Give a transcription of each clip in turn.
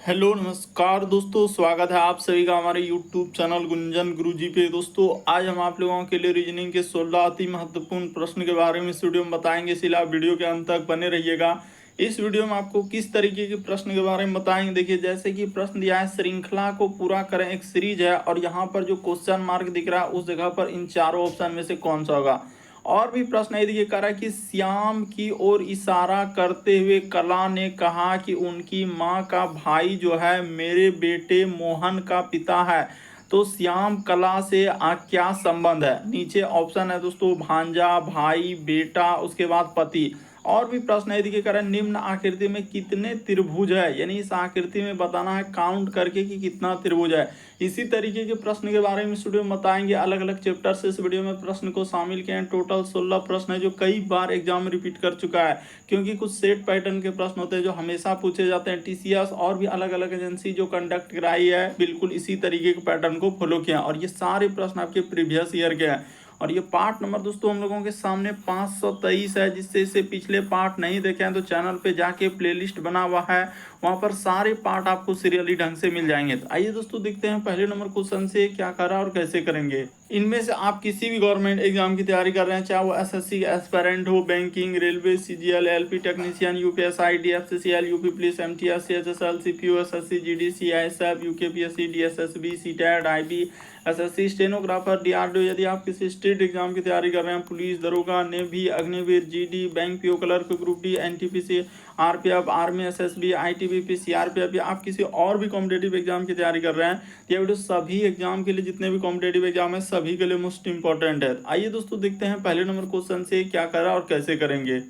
Hello नमस्कार दोस्तों, स्वागत है आप सभी का हमारे YouTube चैनल गुंजन गुरुजी पे। दोस्तों आज हम आप लोगों के लिए रीजनिंग के 16 अति महत्वपूर्ण प्रश्न के बारे में इस वीडियो में बताएंगे, इसलिए आप वीडियो के अंत तक बने रहिएगा। इस वीडियो में आपको किस तरीके के प्रश्न के बारे में बताएंगे। देखिए, जैसे कि प्रश्न दिया है, श्रृंखला को पूरा करें, एक सीरीज है और यहाँ पर जो क्वेश्चन मार्क दिख रहा है उस जगह पर इन चारों ऑप्शन में से कौन सा होगा। और भी प्रश्न है, देखिए कह रहा है कि श्याम की ओर इशारा करते हुए कला ने कहा कि उनकी माँ का भाई जो है मेरे बेटे मोहन का पिता है, तो श्याम कला से क्या संबंध है। नीचे ऑप्शन है दोस्तों, भांजा, भाई, बेटा, उसके बाद पति। और भी प्रश्न है, देखिए कह रहा है निम्न आकृति में कितने त्रिभुज है, यानी इस आकृति में बताना है काउंट करके कि कितना त्रिभुज है। इसी तरीके के प्रश्न के बारे में इस वीडियो में बताएंगे, अलग अलग चैप्टर से इस वीडियो में प्रश्न को शामिल किए हैं। टोटल 16 प्रश्न है जो कई बार एग्जाम में रिपीट कर चुका है, क्योंकि कुछ सेट पैटर्न के प्रश्न होते हैं जो हमेशा पूछे जाते हैं। टीसीएस और भी अलग अलग एजेंसी जो कंडक्ट कराई है बिल्कुल इसी तरीके के पैटर्न को फॉलो किया, और ये सारे प्रश्न आपके प्रीवियस ईयर के हैं। और ये पार्ट नंबर दोस्तों हम लोगों के सामने 523 है, जिससे इससे पिछले पार्ट नहीं देखे हैं तो चैनल पे जाके प्लेलिस्ट बना हुआ है, वहां पर सारे पार्ट आपको सीरियली ढंग से मिल जाएंगे। तो आइए दोस्तों देखते हैं पहले नंबर क्वेश्चन से क्या करा और कैसे करेंगे। इनमें से आप किसी भी गवर्नमेंट एग्जाम की तैयारी कर रहे हैं, चाहे वो एसएससी एस्पायरेंट हो, banking, railway, CGL, LP technician, UPSI, DFCCL, UP police, MTS, CHSL, CPU, SSC, GDC, ISF, UKPSC, DSSB, CTET, IB, SSC, stenographer, DRDO. यदि आप किसी स्टेट एग्जाम की तैयारी कर रहे हैं, पुलिस, दरोगा, navy, Agniveer, GD, bank PO clerk, group D, NTPC, RPF, army, SSB, ITBP, CRPF, या आप किसी और भी कॉम्पिटेटिव एग्जाम की तैयारी कर रहे हैं, ये वीडियो सभी एग्जाम के लिए, जितने भी कॉम्पिटेटिव एग्जाम है सभी के लिए मोस्ट इंपॉर्टेंट है। आइए दोस्तों देखते हैं पहले नंबर क्वेश्चन से क्या करा और कैसे करेंगे।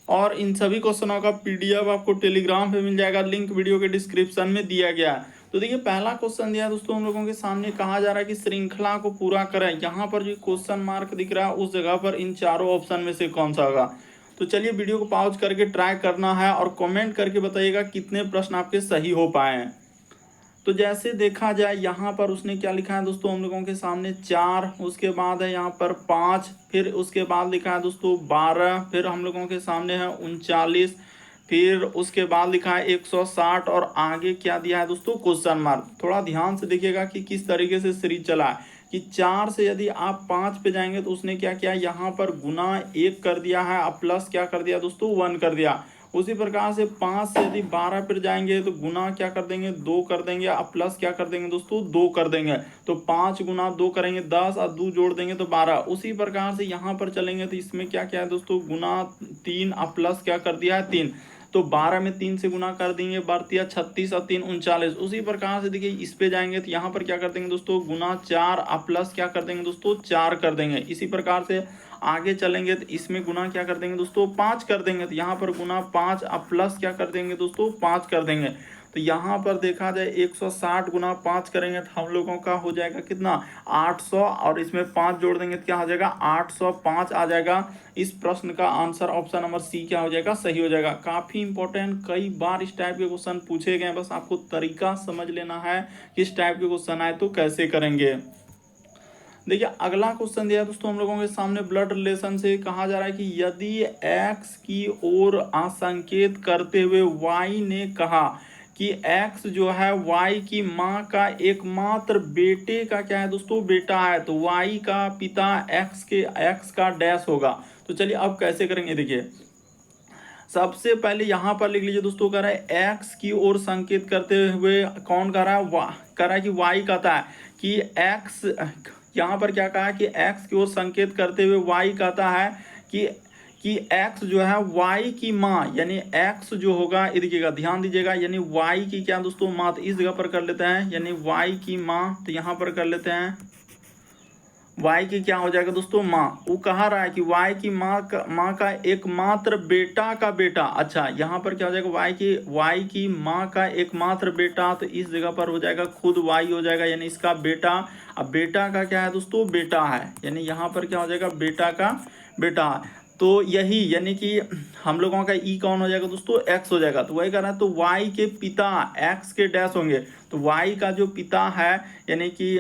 और इन सभी क्वेश्चनों का पीडीएफ आपको टेलीग्राम पे मिल जाएगा, लिंक वीडियो के डिस्क्रिप्शन में दिया गया है। तो देखिए पहला क्वेश्चन दिया है दोस्तों हम लोगों के सामने, कहा जा रहा है कि श्रृंखला को पूरा करें। यहाँ पर जो क्वेश्चन मार्क दिख रहा है उस जगह पर इन चारों ऑप्शन में से कौन सा होगा। तो चलिए वीडियो को पॉज करके ट्राई करना है और कमेंट करके बताइएगा कितने प्रश्न आपके सही हो पाए हैं। तो जैसे देखा जाए यहाँ पर उसने क्या लिखा है दोस्तों हम लोगों के सामने 4, उसके बाद है यहाँ पर 5, फिर उसके बाद लिखा है दोस्तों 12, फिर हम लोगों के सामने है 39, फिर उसके बाद लिखा है 160, और आगे क्या दिया है दोस्तों, क्वेश्चन मार्क। थोड़ा ध्यान से देखिएगा कि किस तरीके से सीरीज चला है कि 4 से यदि आप 5 पे जाएंगे तो उसने क्या किया, यहाँ पर गुना 1 कर दिया है, अब प्लस क्या कर दिया दोस्तों 1 कर दिया। उसी प्रकार से 5 से यदि 12 पर जाएंगे तो गुना क्या कर देंगे 2 कर देंगे, अब प्लस क्या कर देंगे दोस्तों 2 कर देंगे। तो 5 गुना 2 करेंगे 10, और 2 जोड़ देंगे तो 12। उसी प्रकार से यहाँ पर चलेंगे तो इसमें क्या क्या है दोस्तों, गुना 3, अब प्लस क्या कर दिया है 3। तो 12 में 3 से गुना कर देंगे, बढ़ती है 36 और 3 39। उसी प्रकार से देखिए इस पे जाएंगे तो यहाँ पर क्या कर देंगे दोस्तों, गुना 4, अब प्लस क्या कर देंगे दोस्तों 4 कर देंगे। इसी प्रकार से आगे चलेंगे तो इसमें गुना क्या कर देंगे दोस्तों 5 कर देंगे, तो यहाँ पर गुना 5, अब प्लस क्या कर देंगे दोस्तों 5 कर देंगे। तो यहाँ पर देखा जाए 160 गुना 5 करेंगे तो हम लोगों का हो जाएगा कितना 800, और इसमें 5 जोड़ देंगे तो क्या हो जाएगा 805 आ जाएगा। इस प्रश्न का आंसर ऑप्शन नंबर सी क्या हो जाएगा, सही हो जाएगा। काफी इंपॉर्टेंट, कई बार इस टाइप के क्वेश्चन पूछे गए, बस आपको तरीका समझ लेना है किस टाइप के क्वेश्चन आए तो कैसे करेंगे। देखिए अगला क्वेश्चन दिया दोस्तों हम लोगों के सामने, ब्लड रिलेशन से कहा जा रहा है कि यदि एक्स की ओर संकेत करते हुए वाई ने कहा कि एक्स जो है वाई की माँ का एकमात्र बेटे का क्या है दोस्तों, बेटा है, तो वाई का पिता एक्स का डैश होगा। तो चलिए अब कैसे करेंगे। देखिए सबसे पहले यहाँ पर लिख लीजिए दोस्तों, कह रहा है एक्स की ओर संकेत करते हुए कौन कह रहा है, कह रहा है कि वाई कहता है कि एक्स, यहाँ पर क्या कहा कि एक्स की ओर संकेत करते हुए वाई कहता है कि एक्स जो है वाई की माँ, यानी एक्स जो होगा, ये देखिएगा ध्यान दीजिएगा, यानी वाई की क्या दोस्तों माँ, तो इस जगह पर कर लेते हैं, यानी वाई की माँ, तो यहाँ पर कर लेते हैं वाई की क्या हो जाएगा दोस्तों माँ। वो कहा रहा है कि वाई की माँ का एकमात्र बेटा का बेटा। अच्छा यहाँ पर क्या हो जाएगा, वाई की माँ का एकमात्र बेटा, तो इस जगह पर हो जाएगा खुद वाई हो जाएगा, यानी इसका बेटा। अब बेटा का क्या है दोस्तों, बेटा है, यानी यहाँ पर क्या हो जाएगा, बेटा का बेटा। तो यही यानी कि हम लोगों का ई कौन हो जाएगा दोस्तों, एक्स हो जाएगा। तो वही कह रहा है, तो वाई के पिता एक्स के डैश होंगे, तो वाई का जो पिता है यानी कि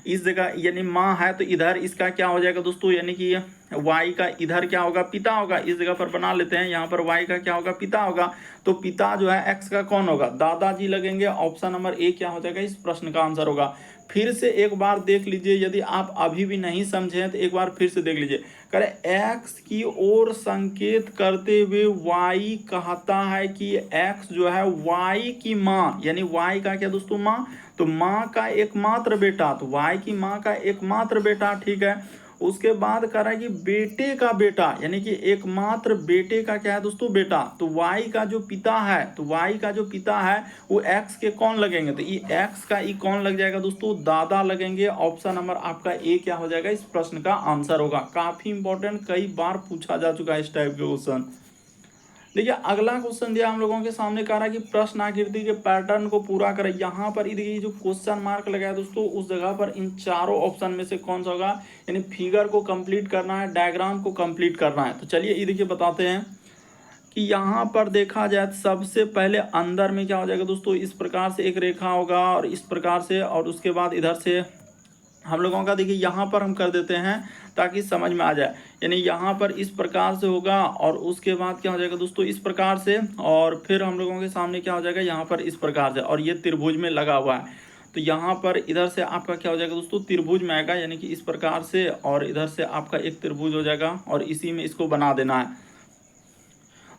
इस जगह यानी माँ है, तो इधर इसका क्या हो जाएगा दोस्तों, यानी कि y का इधर क्या होगा, पिता होगा। इस जगह पर बना लेते हैं, यहाँ पर y का क्या होगा, पिता होगा। तो पिता जो है x का कौन होगा, दादाजी लगेंगे। ऑप्शन नंबर ए क्या हो जाएगा, इस प्रश्न का आंसर होगा। फिर से एक बार देख लीजिए, यदि आप अभी भी नहीं समझे हैं तो एक बार फिर से देख लीजिए। करे x की ओर संकेत करते हुए y कहता है कि x जो है y की माँ, यानी y का क्या दोस्तों, माँ। तो माँ का एकमात्र बेटा, तो y की माँ का एकमात्र बेटा, ठीक है। उसके बाद कह रहा है कि बेटे का बेटा, यानी कि एकमात्र बेटे का क्या है दोस्तों, बेटा। तो y का जो पिता है, तो y का जो पिता है वो x के कौन लगेंगे, तो ये x का ई कौन लग जाएगा दोस्तों, दादा लगेंगे। ऑप्शन नंबर आपका ए क्या हो जाएगा, इस प्रश्न का आंसर होगा। काफी इंपॉर्टेंट, कई बार पूछा जा चुका है इस टाइप के क्वेश्चन। देखिए अगला क्वेश्चन दिया हम लोगों के सामने, कह रहा है कि प्रश्न आकृति के पैटर्न को पूरा करें। यहाँ पर देखिए जो क्वेश्चन मार्क लगाया दोस्तों, उस जगह पर इन चारों ऑप्शन में से कौन सा होगा, यानी फिगर को कंप्लीट करना है, डायग्राम को कंप्लीट करना है। तो चलिए ये देखिए बताते हैं कि यहाँ पर देखा जाए तो सबसे पहले अंदर में क्या हो जाएगा दोस्तों, इस प्रकार से एक रेखा होगा और इस प्रकार से, और उसके बाद इधर से हम लोगों का देखिए यहाँ पर हम कर देते हैं ताकि समझ में आ जाए। यानी यहाँ पर इस प्रकार से होगा और उसके बाद क्या हो जाएगा दोस्तों, इस प्रकार से, और फिर हम लोगों के सामने क्या हो जाएगा, यहाँ पर इस प्रकार से, और ये त्रिभुज में लगा हुआ है। तो यहाँ पर इधर से आपका क्या हो जाएगा दोस्तों, त्रिभुज में आएगा, यानी कि इस प्रकार से, और इधर से आपका एक त्रिभुज हो जाएगा, और इसी में इसको बना देना है।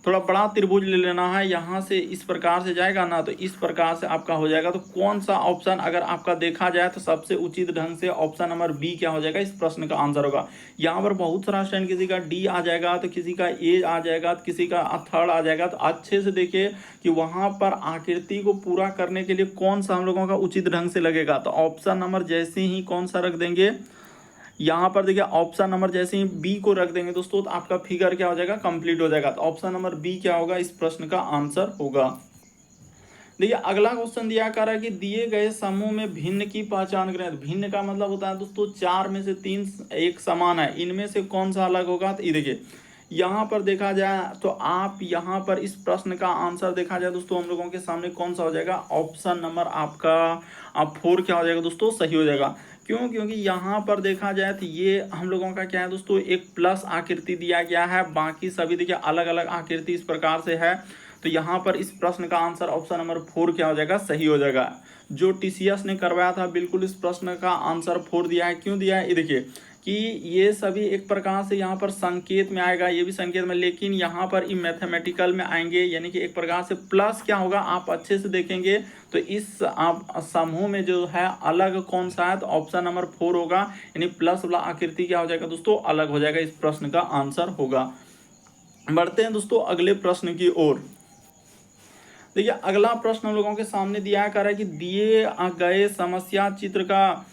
थोड़ा बड़ा त्रिभुज ले लेना है, यहाँ से इस प्रकार से जाएगा ना, तो इस प्रकार से आपका हो जाएगा। तो कौन सा ऑप्शन अगर आपका देखा जाए तो सबसे उचित ढंग से ऑप्शन नंबर बी क्या हो जाएगा, इस प्रश्न का आंसर होगा। यहाँ पर बहुत सारा स्टैंड, किसी का डी आ जाएगा, तो किसी का ए आ जाएगा, तो किसी का थर्ड आ जाएगा। तो अच्छे से देखिए कि वहाँ पर आकृति को पूरा करने के लिए कौन सा हम लोगों का उचित ढंग से लगेगा। तो ऑप्शन नंबर जैसे ही कौन सा रख देंगे, यहाँ पर देखिए ऑप्शन नंबर जैसे ही बी को रख देंगे दोस्तों, तो आपका फिगर क्या हो जाएगा, कंप्लीट हो जाएगा। तो ऑप्शन नंबर बी क्या होगा, इस प्रश्न का आंसर होगा। देखिए अगला क्वेश्चन दिया कर रहा है कि दिए गए समूह में भिन्न की पहचान करें। तो भिन्न का मतलब होता है दोस्तों, चार में से तीन एक समान है, इनमें से कौन सा अलग होगा। तो ये देखिए यहाँ पर देखा जाए तो आप यहाँ पर इस प्रश्न का आंसर देखा जाए दोस्तों, हम लोगों के सामने कौन सा हो जाएगा, ऑप्शन नंबर आपका आप 4 क्या हो जाएगा दोस्तों, सही हो जाएगा। क्यों, क्योंकि यहाँ पर देखा जाए तो ये हम लोगों का क्या है दोस्तों, एक प्लस आकृति दिया गया है, बाकी सभी देखिए अलग अलग आकृति इस प्रकार से है। तो यहाँ पर इस प्रश्न का आंसर ऑप्शन नंबर 4 क्या हो जाएगा, सही हो जाएगा। जो टीसीएस ने करवाया था बिल्कुल इस प्रश्न का आंसर 4 दिया है। क्यों दिया है, ये देखिए कि ये सभी एक प्रकार से यहाँ पर संकेत में आएगा, ये भी संकेत में, लेकिन यहाँ पर मैथमेटिकल में आएंगे, यानी कि एक प्रकार से प्लस क्या होगा, आप अच्छे से देखेंगे तो इस आप समूह में जो है अलग कौन सा है, तो ऑप्शन नंबर 4 होगा, यानी प्लस वाला आकृति क्या हो जाएगा दोस्तों, अलग हो जाएगा, इस प्रश्न का आंसर होगा। बढ़ते हैं दोस्तों अगले प्रश्न की ओर। देखिए अगला प्रश्न हम लोगों के सामने दिया कर रहा है कि दिए गए समस्या चित्र का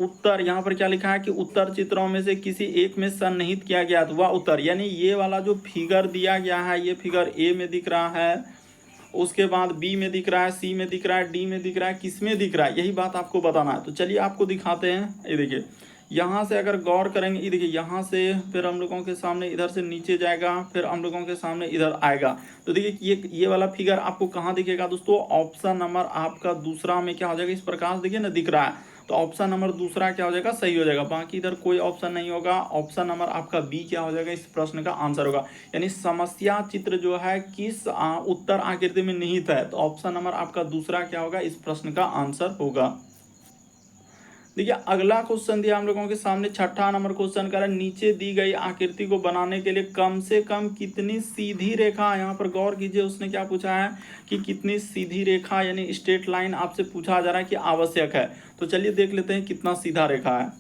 उत्तर, यहाँ पर क्या लिखा है कि उत्तर चित्रों में से किसी एक में सन्निहित किया गया, तो वह उत्तर, यानी ये वाला जो फिगर दिया गया है, ये फिगर ए में दिख रहा है, उसके बाद बी में दिख रहा है, सी में दिख रहा है, डी में दिख रहा है, किस में दिख रहा है, यही बात आपको बताना है। तो चलिए आपको दिखाते हैं। ये देखिए यहाँ से अगर गौर करेंगे, ये देखिए यहाँ से फिर हम लोगों के सामने इधर से नीचे जाएगा, फिर हम लोगों के सामने इधर आएगा। तो देखिए ये वाला फिगर आपको कहाँ दिखेगा दोस्तों, ऑप्शन नंबर आपका दूसरा में क्या हो जाएगा, इस प्रकार देखिए ना दिख रहा है। तो ऑप्शन नंबर दूसरा क्या हो जाएगा, सही हो जाएगा, बाकी इधर कोई ऑप्शन नहीं होगा। ऑप्शन नंबर आपका बी क्या हो जाएगा, इस प्रश्न का आंसर होगा। यानी समस्या चित्र जो है किस उत्तर आकृति में निहित है, तो ऑप्शन नंबर आपका दूसरा क्या होगा, इस प्रश्न का आंसर होगा। देखिए अगला क्वेश्चन दिया हम लोगों के सामने, छठा नंबर क्वेश्चन का, नीचे दी गई आकृति को बनाने के लिए कम से कम कितनी सीधी रेखा, यहाँ पर गौर कीजिए उसने क्या पूछा है कि कितनी सीधी रेखा, यानी स्ट्रेट लाइन आपसे पूछा जा रहा है कि आवश्यक है। तो चलिए देख लेते हैं कितना सीधा रेखा है।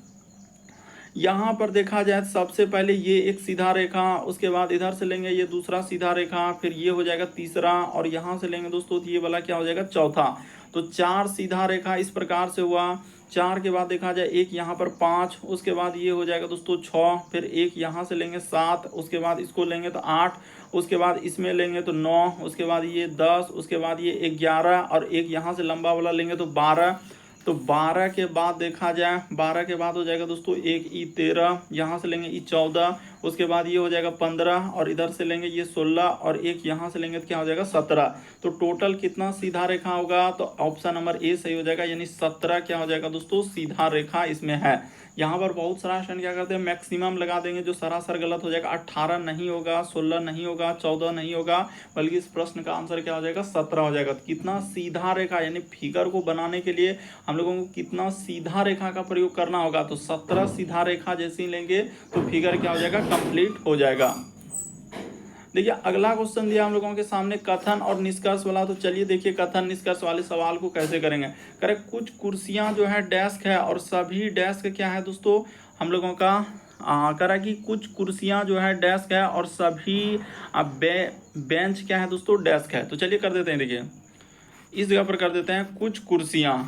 यहाँ पर देखा जाए सबसे पहले ये एक सीधा रेखा, उसके बाद इधर से लेंगे ये दूसरा सीधा रेखा, फिर ये हो जाएगा तीसरा, और यहाँ से लेंगे दोस्तों तो ये वाला क्या हो जाएगा, चौथा। तो 4 सीधा रेखा इस प्रकार से हुआ। 4 के बाद देखा जाए एक यहाँ पर 5, उसके बाद ये हो जाएगा दोस्तों 6, फिर एक यहाँ से लेंगे 7, उसके बाद इसको लेंगे तो 8, उसके बाद इसमें लेंगे तो 9, उसके बाद ये 10, उसके बाद ये 11, और एक यहाँ से लंबा वाला लेंगे तो 12। तो 12 के बाद देखा जाए, 12 के बाद हो जाएगा दोस्तों एक ई 13, यहाँ से लेंगे ई 14, उसके बाद ये हो जाएगा 15 और इधर से लेंगे ये 16 और एक यहाँ से लेंगे तो क्या हो जाएगा 17। तो टोटल कितना सीधा रेखा होगा, तो ऑप्शन नंबर ए सही हो जाएगा, यानी 17 क्या हो जाएगा दोस्तों सीधा रेखा इसमें है। यहाँ पर बहुत सारा स्टूडेंट क्या करते हैं मैक्सिमम लगा देंगे जो सरासर गलत हो जाएगा। 18 नहीं होगा, 16 नहीं होगा, 14 नहीं होगा, बल्कि इस प्रश्न का आंसर क्या हो जाएगा 17 हो जाएगा। तो कितना सीधा रेखा यानी फिगर को बनाने के लिए हम लोगों को कितना सीधा रेखा का प्रयोग करना होगा, तो 17 सीधा रेखा जैसे ही लेंगे तो फिगर क्या हो जाएगा कंप्लीट हो जाएगा। देखिए अगला क्वेश्चन दिया हम लोगों के सामने कथन और निष्कर्ष वाला। तो चलिए देखिए कथन निष्कर्ष वाले सवाल को कैसे करेंगे। करें कुछ कुर्सियां जो है डेस्क है और सभी डेस्क क्या है दोस्तों हम लोगों का करा कि कुछ कुर्सियां जो है डेस्क है और सभी बेंच क्या है दोस्तों डेस्क है। तो चलिए कर देते हैं, देखिए इस जगह पर कर देते हैं कुछ कुर्सियां,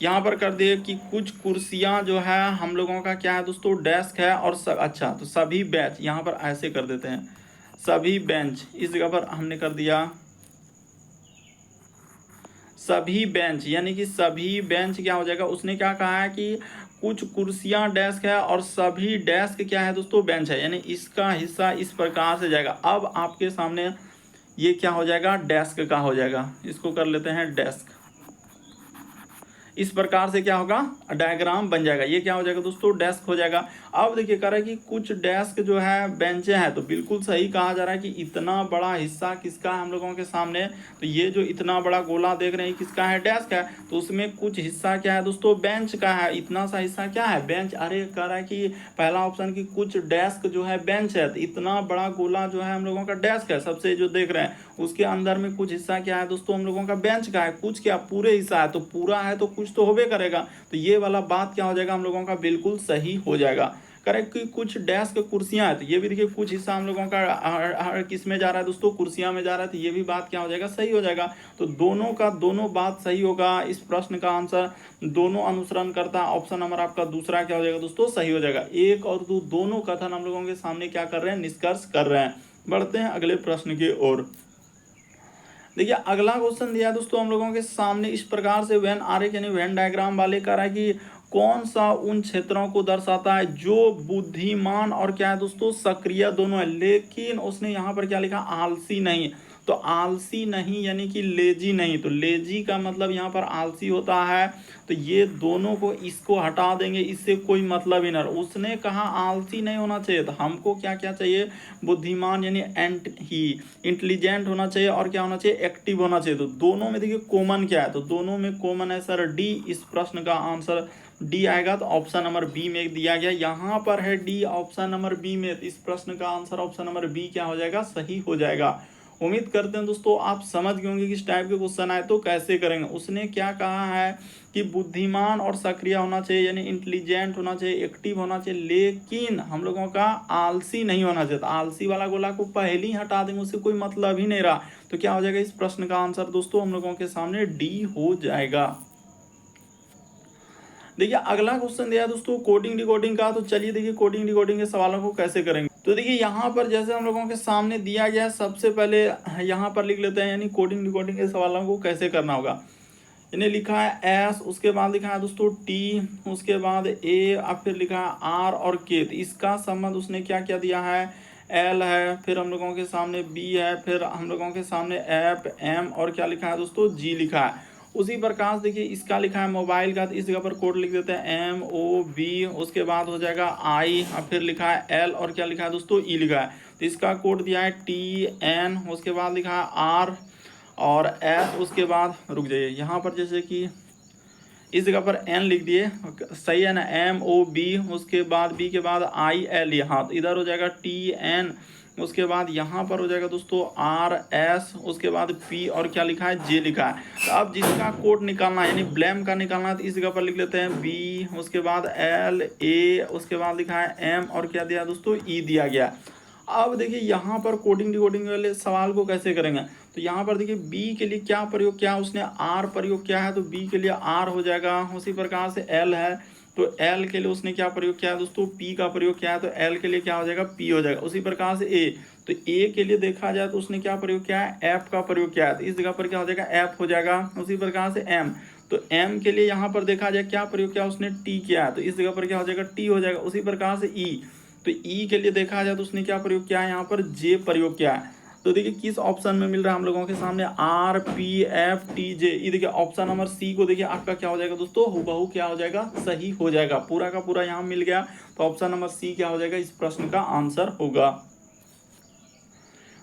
यहाँ पर कर दिए कि कुछ कुर्सियां जो है हम लोगों का क्या है दोस्तों डेस्क है और अच्छा तो सभी बेंच, यहाँ पर ऐसे कर देते हैं सभी बेंच, इस जगह पर हमने कर दिया सभी बेंच, यानी कि सभी बेंच क्या हो जाएगा, उसने क्या कहा है कि कुछ कुर्सियां डेस्क है और सभी डेस्क क्या है दोस्तों बेंच है, यानी इसका हिस्सा इस प्रकार से जाएगा। अब आपके सामने ये क्या हो जाएगा डेस्क का हो जाएगा, इसको कर लेते हैं डेस्क। इस प्रकार से क्या होगा डायग्राम बन जाएगा, ये क्या हो जाएगा दोस्तों डेस्क हो जाएगा। अब देखिए कह रहा है कि कुछ डेस्क जो है बेंचे हैं, तो बिल्कुल सही कहा जा रहा है कि इतना बड़ा हिस्सा किसका है हम लोगों के सामने, तो ये जो इतना बड़ा गोला देख रहे हैं किसका है डेस्क है, तो उसमें कुछ हिस्सा क्या है दोस्तों बेंच का है, इतना सा हिस्सा क्या है बेंच। अरे कह रहा है कि पहला ऑप्शन की कुछ डेस्क जो है बेंच है, तो इतना बड़ा गोला जो है हम लोगों का डेस्क है सबसे जो देख रहे हैं, उसके अंदर में कुछ हिस्सा क्या है दोस्तों हम लोगों का बेंच का है, कुछ क्या पूरे हिस्सा है, तो पूरा है तो कुछ तो होबे करेगा। तो ये वाला बात क्या हो जाएगा हम लोगों का बिल्कुल सही हो जाएगा। करेक्ट कि कुछ डेस्क कुर्सियां है, तो ये भी देखिए कुछ हिस्सा हम लोगों का किस में जा रहा है दोस्तों कुर्सियां में जा रहा है, तो ये भी बात क्या हो जाएगा सही हो जाएगा। तो दोनों का दोनों बात सही होगा, इस प्रश्न का आंसर दोनों अनुसरण करता है। ऑप्शन नंबर आपका दूसरा क्या हो जाएगा दोस्तों सही हो जाएगा। एक और दो दोनों कथन हम लोगों के सामने क्या कर रहे हैं निष्कर्ष कर रहे हैं। बढ़ते हैं अगले प्रश्न की ओर। देखिए अगला क्वेश्चन दिया है दोस्तों हम लोगों के सामने इस प्रकार से वेन आरेख यानी वेन डायग्राम वाले कर रहा है कि कौन सा उन क्षेत्रों को दर्शाता है जो बुद्धिमान और क्या है दोस्तों सक्रिय दोनों है, लेकिन उसने यहाँ पर क्या लिखा आलसी नहीं। तो आलसी नहीं यानी कि लेजी नहीं, तो लेजी का मतलब यहाँ पर आलसी होता है, तो ये दोनों को इसको हटा देंगे, इससे कोई मतलब ही नहीं। उसने कहा आलसी नहीं होना चाहिए, तो हमको क्या क्या चाहिए बुद्धिमान यानी इंटेलिजेंट होना चाहिए और क्या होना चाहिए एक्टिव होना चाहिए। तो दोनों में देखिए कॉमन क्या है, तो दोनों में कॉमन है सर डी, इस प्रश्न का आंसर डी आएगा। तो ऑप्शन नंबर बी में दिया गया, यहाँ पर है डी ऑप्शन नंबर बी में, तो इस प्रश्न का आंसर ऑप्शन नंबर बी क्या हो जाएगा सही हो जाएगा। उम्मीद करते हैं दोस्तों आप समझ गए होंगे कि इस टाइप के क्वेश्चन आए तो कैसे करेंगे। उसने क्या कहा है कि बुद्धिमान और सक्रिय होना चाहिए यानी इंटेलिजेंट होना चाहिए एक्टिव होना चाहिए, लेकिन हम लोगों का आलसी नहीं होना चाहिए। तो आलसी वाला गोला को पहले ही हटा देंगे, उससे कोई मतलब ही नहीं रहा। तो क्या हो जाएगा इस प्रश्न का आंसर दोस्तों हम लोगों के सामने डी हो जाएगा। देखिए अगला क्वेश्चन दिया है दोस्तों कोडिंग डिकोडिंग का। तो चलिए देखिए कोडिंग डिकोडिंग के सवालों को कैसे करेंगे। तो देखिए यहाँ पर जैसे हम लोगों के सामने दिया गया है, सबसे पहले यहाँ पर लिख लेते हैं यानी कोडिंग डिकोडिंग के सवालों को कैसे करना होगा। इन्हें लिखा है एस, उसके बाद लिखा है दोस्तों टी, उसके बाद ए, अब फिर लिखा है आर और के। तो इसका संबंध उसने क्या क्या दिया है एल है, फिर हम लोगों के सामने बी है, फिर हम लोगों के सामने एफ एम और क्या लिखा है दोस्तों जी लिखा है। उसी प्रकार देखिए इसका लिखा है मोबाइल का, तो इस जगह पर कोड लिख देते हैं एम ओ बी, उसके बाद हो जाएगा आई, अब फिर लिखा है एल और क्या लिखा है दोस्तों ई लिखा है। तो इसका कोड दिया है टी एन, उसके बाद लिखा है आर और एस, उसके बाद रुक जाइए यहाँ पर जैसे कि इस जगह पर एन लिख दिए सही है ना, एम ओ बी, उसके बाद बी के बाद आई एल, यहाँ तो इधर हो जाएगा टी एन, उसके बाद यहाँ पर हो जाएगा दोस्तों आर एस, उसके बाद पी और क्या लिखा है जे लिखा है। तो अब जिसका कोड निकालना है यानी ब्लैम का निकालना है, तो इस जगह पर लिख लेते हैं बी, उसके बाद एल ए, उसके बाद लिखा है एम और क्या दिया दोस्तों ई दिया गया। अब देखिए यहाँ पर कोडिंग डिकोडिंग वाले सवाल को कैसे करेंगे। तो यहाँ पर देखिए बी के लिए क्या प्रयोग किया उसने आर प्रयोग किया है, तो बी के लिए आर हो जाएगा। उसी प्रकार से एल है तो एल के लिए उसने क्या प्रयोग किया है दोस्तों पी का प्रयोग किया है, तो एल के लिए क्या हो जाएगा पी हो जाएगा। उसी प्रकार से ए, तो ए के लिए देखा जाए तो उसने क्या प्रयोग किया है एफ का प्रयोग किया है, तो इस जगह पर क्या हो जाएगा एफ हो जाएगा। उसी प्रकार से एम, तो एम के लिए यहाँ पर देखा जाए क्या प्रयोग किया उसने, टी किया है, तो इस जगह पर क्या हो जाएगा, टी हो जाएगा। उसी प्रकार से ई, तो ई के लिए देखा जाए तो उसने क्या प्रयोग किया है, यहाँ पर जे प्रयोग किया है। तो देखिए किस ऑप्शन में मिल रहा है हम लोगों के सामने, आर पी एफ टी जे। ये देखिए ऑप्शन नंबर सी को देखिए आपका क्या हो जाएगा दोस्तों, हुबहू क्या हो जाएगा, सही हो जाएगा, पूरा का पूरा यहाँ मिल गया। तो ऑप्शन नंबर सी क्या हो जाएगा, इस प्रश्न का आंसर होगा।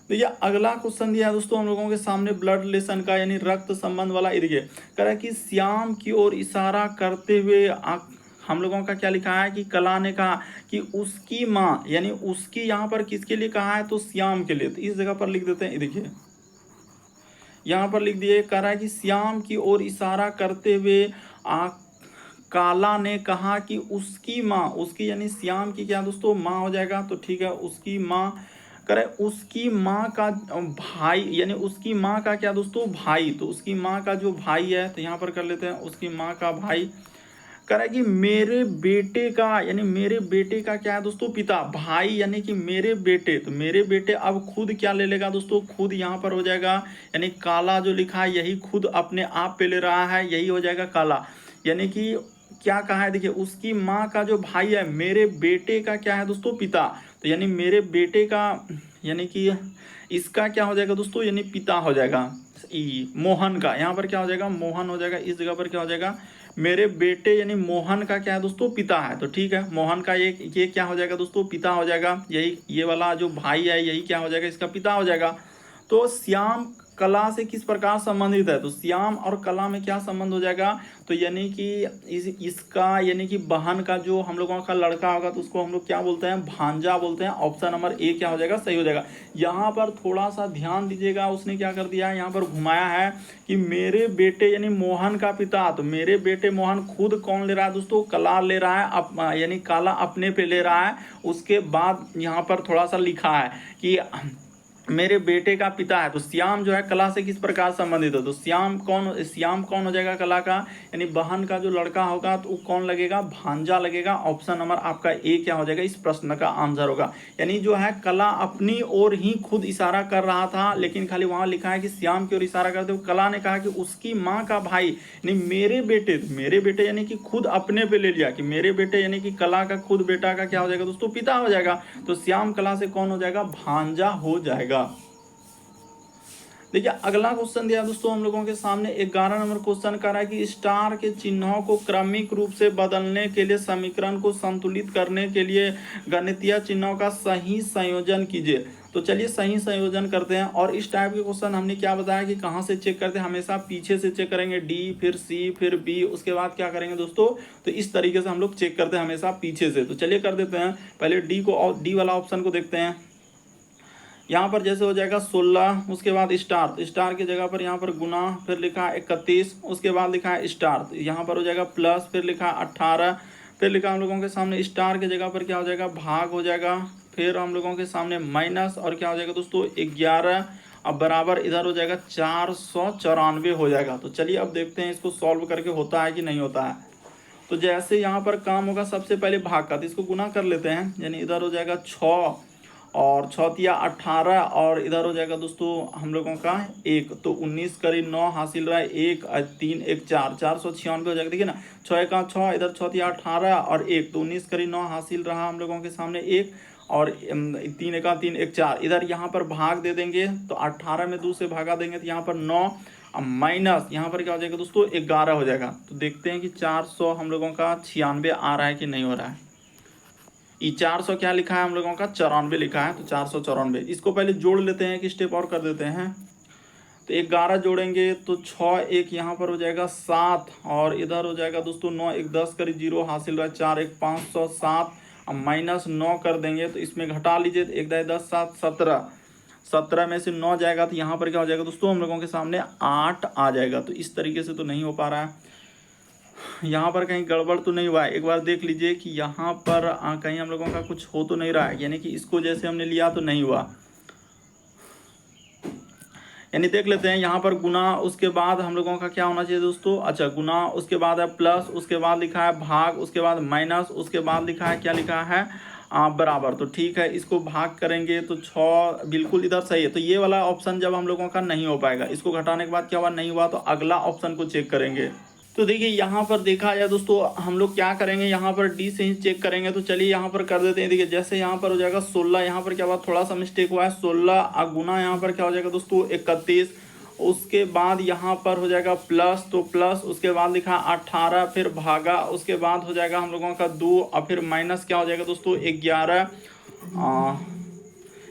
देखिए अगला क्वेश्चन दिया है दोस्तों हम लोगों के सामने ब्लड रिलेशन का, यानी रक्त संबंध वाला। ये देखिए कह रहा है कि श्याम की ओर इशारा करते हुए हम लोगों का क्या लिखा है कि कला ने कहा कि उसकी माँ, यानी उसकी यहाँ पर किसके लिए कहा है, तो श्याम के लिए। तो इस जगह पर लिख देते हैं, देखिए यहाँ पर लिख दिए, कह रहा है कि श्याम की ओर इशारा करते हुए काला ने कहा कि उसकी माँ, उसकी यानी श्याम की क्या दोस्तों, माँ हो जाएगा। तो ठीक है, उसकी माँ करे, उसकी माँ का भाई, यानी उसकी माँ का क्या दोस्तों, भाई। तो उसकी माँ का जो भाई है, तो यहाँ पर कर लेते हैं उसकी माँ का भाई। करे कि मेरे बेटे का, यानी मेरे बेटे का क्या है दोस्तों, पिता। भाई यानी कि मेरे बेटे, तो मेरे बेटे अब खुद क्या ले लेगा दोस्तों, खुद यहाँ पर हो जाएगा, यानी काला जो लिखा है यही खुद अपने आप पे ले रहा है, यही हो जाएगा काला। यानी कि क्या कहा है, देखिए उसकी माँ का जो भाई है, मेरे बेटे का क्या है दोस्तों, पिता। तो यानी मेरे बेटे का, यानी कि इसका क्या हो जाएगा दोस्तों, यानी पिता हो जाएगा। मोहन का, यहाँ पर क्या हो जाएगा, मोहन हो जाएगा। इस जगह पर क्या हो जाएगा, मेरे बेटे यानी मोहन का क्या है दोस्तों, पिता है। तो ठीक है, मोहन का ये क्या हो जाएगा दोस्तों, पिता हो जाएगा। यही ये वाला जो भाई है यही क्या हो जाएगा, इसका पिता हो जाएगा। तो श्याम कला से किस प्रकार संबंधित है, तो श्याम और कला में क्या संबंध हो जाएगा, तो यानी कि इसका यानी कि बहन का जो हम लोगों का लड़का होगा तो उसको हम लोग क्या बोलते हैं, भांजा बोलते हैं। ऑप्शन नंबर ए क्या हो जाएगा, सही हो जाएगा। यहाँ पर थोड़ा सा ध्यान दीजिएगा, उसने क्या कर दिया है, यहाँ पर घुमाया है कि मेरे बेटे यानी मोहन का पिता। तो मेरे बेटे मोहन खुद कौन ले रहा है दोस्तों, कला ले रहा है, यानी काला अपने पे ले रहा है। उसके बाद यहाँ पर थोड़ा सा लिखा है कि मेरे बेटे का पिता है। तो श्याम जो है कला से किस प्रकार संबंधित हो, तो श्याम कौन हो जाएगा, कला का यानी बहन का जो लड़का होगा तो वो कौन लगेगा, भांजा लगेगा। ऑप्शन नंबर आपका ए क्या हो जाएगा, इस प्रश्न का आंसर होगा। यानी जो है कला अपनी ओर ही खुद इशारा कर रहा था, लेकिन खाली वहां लिखा है कि श्याम की ओर इशारा करते हुए कला ने कहा कि उसकी माँ का भाई यानी मेरे बेटे यानी कि खुद अपने पे ले लिया कि मेरे बेटे, यानी कि कला का खुद बेटा का क्या हो जाएगा दोस्तों, पिता हो जाएगा। तो श्याम कला से कौन हो जाएगा, भांजा हो जाएगा। देखिए अगला क्वेश्चन दिया दोस्तों हम लोगों के सामने 11 नंबर क्वेश्चन कर रहा है कि स्टार के चिन्हों को क्रमिक रूप से बदलने के लिए समीकरण को संतुलित करने के लिए गणितीय चिन्हों का सही संयोजन कीजिए। तो चलिए सही संयोजन करते हैं। और इस टाइप के क्वेश्चन हमने क्या बताया कि कहाँ से चेक करते हैं, हमेशा पीछे से चेक करेंगे, डी फिर सी फिर बी, उसके बाद क्या करेंगे दोस्तों, तो इस तरीके से हम लोग चेक करते हैं हमेशा पीछे से। तो चलिए कर देते हैं, पहले डी वाला ऑप्शन को देखते हैं। यहाँ पर जैसे हो जाएगा 16, उसके बाद स्टार की जगह पर यहाँ पर गुना, फिर लिखा है 31, उसके बाद लिखा है स्टार, तो यहाँ पर हो जाएगा प्लस, फिर लिखा है 18, फिर लिखा हम लोगों के सामने स्टार की जगह पर क्या हो जाएगा, भाग हो जाएगा, फिर हम लोगों के सामने माइनस, और क्या हो जाएगा दोस्तों 11, अब बराबर इधर हो जाएगा 494 हो जाएगा। तो चलिए अब देखते हैं इसको सॉल्व करके होता है कि नहीं होता है। तो जैसे यहाँ पर काम होगा, सबसे पहले भाग का, तो इसको गुना कर लेते हैं, यानी इधर हो जाएगा 6 और 6 × 18, और इधर हो जाएगा दोस्तों हम लोगों का 1, तो 19 करीब 9 हासिल रहा है, 1 3 1 4, 496 हो जाएगा। देखिए ना, 6 × 6 इधर 6 × 18 और 1, तो 19 करीब 9 हासिल रहा हम लोगों के सामने 1, और 3 × 3 1 4, इधर यहाँ पर भाग दे देंगे, तो 18 में 2 से भागा देंगे, तो यहाँ पर 9 माइनस यहाँ पर क्या हो जाएगा दोस्तों 11 हो जाएगा। तो देखते हैं कि 400 हम लोगों का 96 आ रहा है कि नहीं हो रहा है। ये 400 क्या लिखा है हम लोगों का, 94 लिखा है, तो 494। इसको पहले जोड़ लेते हैं, एक स्टेप और कर देते हैं। तो 11 जोड़ेंगे तो 6 1 यहाँ पर हो जाएगा 7, और इधर हो जाएगा दोस्तों 9 1 10 करीब 0 हासिल रहा, 4 1 507, अब माइनस 9 कर देंगे, तो इसमें घटा लीजिए, तो 1 10 7 17, 17 में से 9 जाएगा, तो यहाँ पर क्या हो जाएगा दोस्तों हम लोगों के सामने 8 आ जाएगा। तो इस तरीके से तो नहीं हो पा रहा है, यहाँ पर कहीं गड़बड़ तो नहीं हुआ है। एक बार देख लीजिए कि यहाँ पर कहीं हम लोगों का कुछ हो तो नहीं रहा है, यानी कि इसको जैसे हमने लिया तो नहीं हुआ। यानी देख लेते हैं, यहाँ पर गुना, उसके बाद हम लोगों का क्या होना चाहिए दोस्तों, अच्छा गुना, उसके बाद है प्लस, उसके बाद लिखा है भाग, उसके बाद माइनस, उसके बाद लिखा है क्या लिखा है बराबर। तो ठीक है, इसको भाग करेंगे तो 6 बिल्कुल इधर सही है। तो ये वाला ऑप्शन जब हम लोगों का नहीं हो पाएगा, इसको घटाने के बाद क्या हुआ, नहीं हुआ, तो अगला ऑप्शन को चेक करेंगे। तो देखिए यहाँ पर देखा जाए दोस्तों, हम लोग क्या करेंगे, यहाँ पर डी से ही चेक करेंगे। तो चलिए यहाँ पर कर देते हैं। देखिए जैसे यहाँ पर हो जाएगा 16, यहाँ पर क्या हुआ, थोड़ा सा मिस्टेक हुआ है, 16 गुना यहाँ पर क्या हो जाएगा दोस्तों 31। उसके बाद यहाँ पर हो जाएगा प्लस, तो प्लस, उसके बाद लिखा 18, फिर भागा, उसके बाद हो जाएगा हम लोगों का 2 और फिर माइनस क्या हो जाएगा दोस्तों 11।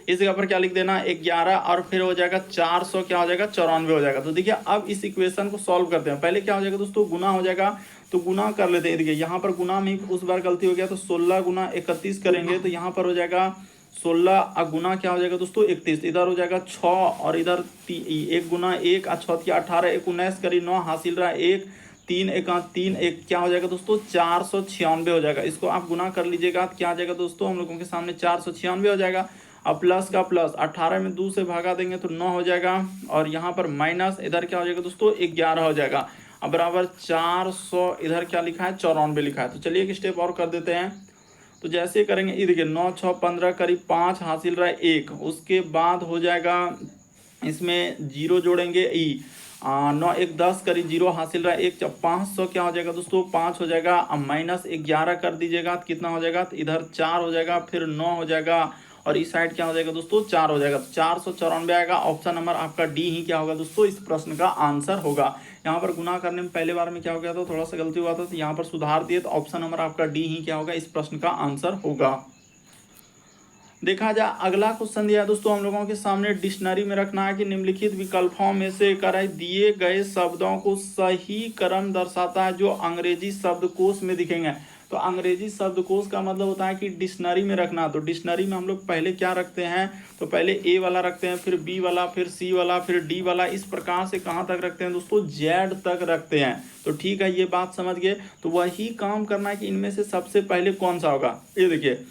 इस जगह पर क्या लिख देना 11 और फिर हो जाएगा 400 क्या हो जाएगा 94 हो जाएगा। तो देखिए अब इस इक्वेशन को सॉल्व करते हैं। पहले क्या हो जाएगा दोस्तों, गुना हो जाएगा, तो गुना कर लेते हैं। देखिए यहाँ पर गुना में उस बार गलती हो गया, तो 16 गुना 31 करेंगे, तो यहाँ पर हो जाएगा 16 गुना क्या हो जाएगा दोस्तों 31, इधर हो जाएगा 6 और इधर 1 गुना 1 और 6 18, 1 19 करी 9 हासिल रहा 1, 3 1 3 1 क्या हो जाएगा दोस्तों 496 हो जाएगा। इसको आप गुना कर लीजिएगा, क्या आ जाएगा दोस्तों हम लोगों के सामने 496 हो जाएगा। अब प्लस का प्लस, 18 में 2 से भागा देंगे तो 9 हो जाएगा, और यहाँ पर माइनस, इधर क्या हो जाएगा दोस्तों 11 हो जाएगा। अब बराबर 400, इधर क्या लिखा है 94 लिखा है। तो चलिए एक स्टेप और कर देते हैं। तो जैसे करेंगे, ये देखिए 9 6 15 करीब 5 हासिल रहा है 1, उसके बाद हो जाएगा इसमें 0 जोड़ेंगे 9 1 10 करीब 0 हासिल रहा है 1, 500 क्या हो जाएगा दोस्तों 5 हो जाएगा। अब माइनस 11 कर दीजिएगा तो कितना हो जाएगा, तो इधर 4 हो जाएगा, फिर 9 हो जाएगा, और इस साइड क्या हो जाएगा दोस्तों 4 हो जाएगा, तो 494 आएगा। ऑप्शन नंबर आपका डी ही क्या होगा दोस्तों इस प्रश्न का आंसर होगा। यहाँ पर गुना करने में पहले बार में क्या हो गया था, थोड़ा सा गलती हुआ था, तो यहाँ पर सुधार दिए, तो ऑप्शन नंबर आपका डी ही क्या होगा इस प्रश्न का आंसर होगा। देखा जाए अगला क्वेश्चन दिया है दोस्तों हम लोगों के सामने, डिक्शनरी में रखना है कि निम्नलिखित विकल्पों में से कराए दिए गए शब्दों को सही क्रम दर्शाता है जो अंग्रेजी शब्दकोश में दिखेंगे। तो अंग्रेजी शब्दकोश का मतलब होता है कि डिक्शनरी में रखना। तो डिक्शनरी में हम लोग पहले क्या रखते हैं, तो पहले ए वाला रखते हैं, फिर बी वाला, फिर सी वाला, फिर डी वाला, इस प्रकार से कहाँ तक रखते हैं दोस्तों जेड तक रखते हैं। तो ठीक है, ये बात समझ गए। तो वही काम करना है कि इनमें से सबसे पहले कौन सा होगा। ये देखिए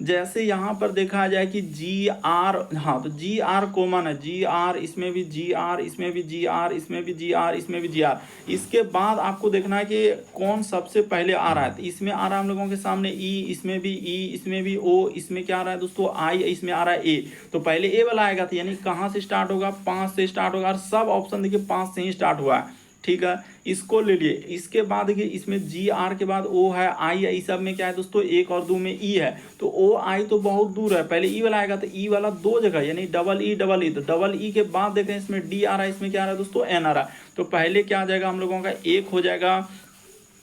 जैसे यहाँ पर देखा जाए कि जी आर, हाँ तो जी आर कॉमन है, जी आर, इसमें भी जी आर, इसमें भी जी आर, इसमें भी जी आर, इसमें भी जी आर। इसके बाद आपको देखना है कि कौन सबसे पहले आ रहा है। तो इसमें आ रहा है हम लोगों के सामने ई, इसमें भी ई, इसमें भी ओ, इसमें क्या आ रहा है दोस्तों आई, इसमें आ रहा है ए। तो पहले ए वाला आएगा, तो यानी कहाँ से स्टार्ट होगा 5 से स्टार्ट होगा, और सब ऑप्शन देखिए 5 से ही स्टार्ट हुआ है। ठीक है, इसको ले लिए। इसके बाद देखिए इसमें जी आर के बाद ओ है, आई है, इस सब में क्या है दोस्तों 1 और 2 में ई है। तो ओ आई तो बहुत दूर है, पहले ई वाला आएगा, तो ई वाला 2 जगह यानी डबल ई डबल ई। तो डबल ई के बाद देखें इसमें डी आ रहा है, इसमें क्या आ रहा है दोस्तों एन आ रहा है। तो पहले क्या आ जाएगा हम लोगों का 1 हो जाएगा,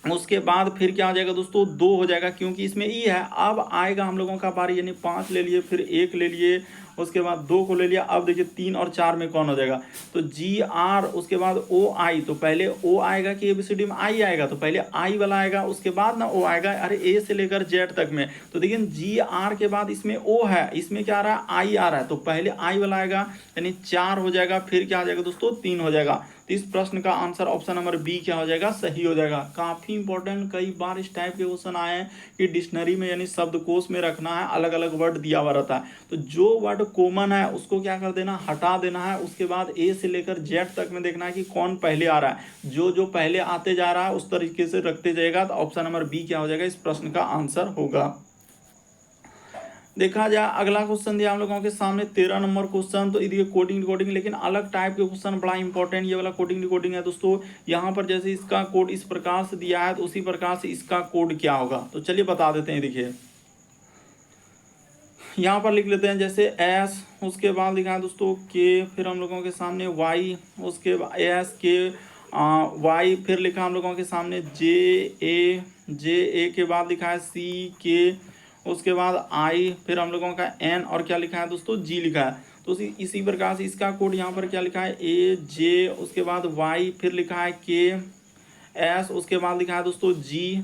उसके बाद फिर क्या आ जाएगा दोस्तों 2 हो जाएगा, क्योंकि इसमें ई है। अब आएगा हम लोगों का बारी, यानी 5 ले लिए, फिर 1 ले लिए, उसके बाद 2 को ले लिया। अब देखिए 3 और 4 में कौन हो जाएगा, तो जी आर, उसके बाद ओ आई। तो पहले ओ आएगा कि एबीसीडी में आई आएगा, तो पहले आई वाला आएगा, उसके बाद ना ओ आएगा, अरे ए से लेकर जेड तक में। तो देखिए जी आर के बाद इसमें ओ है, इसमें क्या आ रहा है आई आ रहा है, तो पहले आई वाला आएगा, यानी 4 हो जाएगा, फिर क्या आ जाएगा दोस्तों 3 हो जाएगा। तो इस प्रश्न का आंसर ऑप्शन नंबर बी क्या हो जाएगा सही हो जाएगा। काफी इंपॉर्टेंट, कई बार इस टाइप के क्वेश्चन आए हैं कि डिक्शनरी में यानी शब्दकोश में रखना है, अलग अलग वर्ड दिया हुआ रहता है। तो जो वर्ड कॉमन है उसको क्या कर देना, हटा देना है। उसके बाद ए से लेकर जेड तक में देखना है कि कौन पहले आ रहा है, जो जो पहले आते जा रहा है उस तरीके से रखते जाएगा। तो ऑप्शन नंबर बी क्या हो जाएगा इस प्रश्न का आंसर होगा। देखा जाए अगला क्वेश्चन दिया हम लोगों के सामने 13 नंबर क्वेश्चन। तो ये कोडिंग रिकॉर्डिंग, लेकिन अलग टाइप के क्वेश्चन, बड़ा इंपॉर्टेंट ये वाला कोडिंग रिकॉर्डिंग है दोस्तों। यहाँ पर जैसे इसका कोड इस प्रकार से दिया है, तो उसी प्रकार से इसका कोड क्या होगा, तो चलिए बता देते हैं। देखिए यहाँ पर लिख लेते हैं जैसे एस, उसके बाद लिखा है दोस्तों के, फिर हम लोगों के सामने वाई, उसके बाद एस के वाई, फिर लिखा हम लोगों के सामने जे ए के बाद लिखा है सी के, उसके बाद आई, फिर हम लोगों का एन, और क्या लिखा है दोस्तों जी लिखा है। तो इसी प्रकार से इसका कोड यहाँ पर क्या लिखा है ए जे, उसके बाद वाई, फिर लिखा है के एस, उसके बाद लिखा है दोस्तों जी,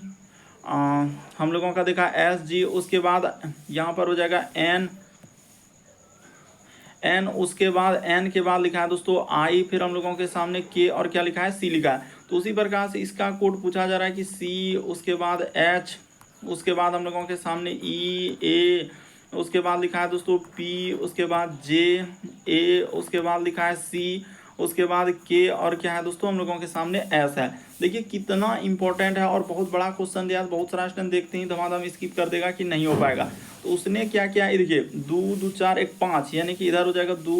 हम लोगों का देखा एस जी, उसके बाद यहाँ पर हो जाएगा एन, उसके बाद एन के बाद लिखा है दोस्तों आई, फिर हम लोगों के सामने के, और क्या लिखा है सी लिखा है। तो उसी प्रकार से इसका कोड पूछा जा रहा है कि सी, उसके बाद एच, उसके बाद हम लोगों के सामने ई ए, उसके बाद लिखा है दोस्तों पी, उसके बाद जे ए, उसके बाद लिखा है सी, उसके बाद के, और क्या है दोस्तों हम लोगों के सामने एस है। देखिए कितना इंपॉर्टेंट है और बहुत बड़ा क्वेश्चन दिया। बहुत सारा स्टूडेंट देखते ही धमाधम स्किप कर देगा कि नहीं हो पाएगा। तो उसने क्या किया, देखिए 2 2 4 1 5, यानी कि इधर हो जाएगा 2